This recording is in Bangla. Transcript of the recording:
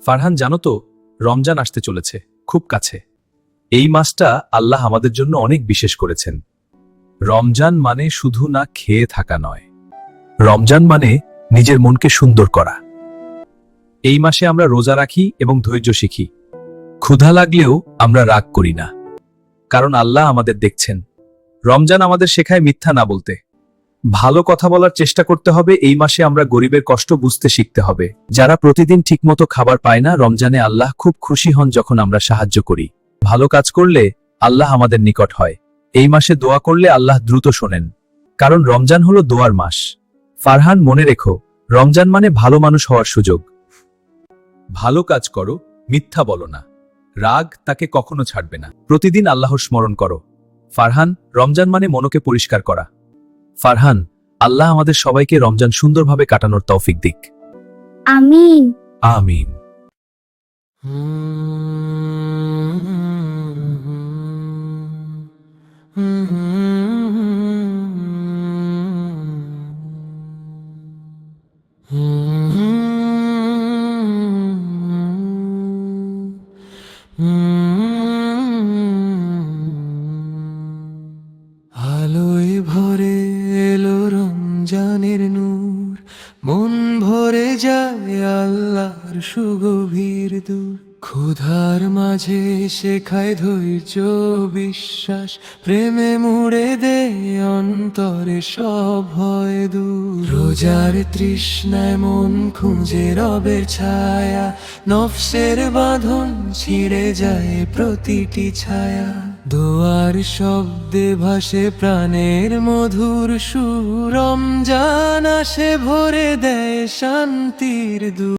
ফারহান, জানো তো, রমজান আসতে চলেছে, খুব কাছে। এই মাসটা আল্লাহ আমাদের জন্য অনেক বিশেষ করেছেন। রমজান মানে শুধু না খেয়ে থাকা নয়, রমজান মানে নিজের মনকে সুন্দর করা। এই মাসে আমরা রোজা রাখি এবং ধৈর্য শিখি। ক্ষুধা লাগলেও আমরা রাগ করি না, কারণ আল্লাহ আমাদের দেখছেন। রমজান আমাদের শেখায় মিথ্যা না বলতে, ভালো কথা বলার চেষ্টা করতে হবে। এই মাসে আমরা গরিবের কষ্ট বুঝতে শিখতে হবে। যারা প্রতিদিন ঠিকমতো খাবার পায় না, রমজানে আল্লাহ খুব খুশি হন যখন আমরা সাহায্য করি। ভালো কাজ করলে আল্লাহ আমাদের নিকট হয়। এই মাসে দোয়া করলে আল্লাহ দ্রুত শোনেন, কারণ রমজান হলো দোয়ার মাস। ফারহান, মনে রেখো, রমজান মানে ভালো মানুষ হওয়ার সুযোগ। ভালো কাজ করো, মিথ্যা বলো না, রাগ তাকে কখনো ছাড়বে না। প্রতিদিন আল্লাহর স্মরণ করো। ফারহান, রমজান মানে মনকে পরিষ্কার করা। ফারহান, আল্লাহ আমাদের সবাইকে রমজান সুন্দরভাবে কাটানোর তৌফিক দিক। আমিন। আমিন। আলোয় ভরে এলো রমজানের নূর, মন ভরে যায় আল্লাহর সুগভীর দূর। ক্ষুধার মাঝে শেখায় ধৈর্য বিশ্বাস, প্রেমে মুড়ে দে অন্তরে সব ভয় দূর। রোজার তৃষ্ণায় মন খুঁজে রবের ছায়া, নফসের বাঁধন ছিঁড়ে যায় প্রতিটি ছায়া। দোয়ার শব্দে ভাসে প্রাণের মধুর সুর, রমজান আসে ভরে দেয় শান্তির দূর।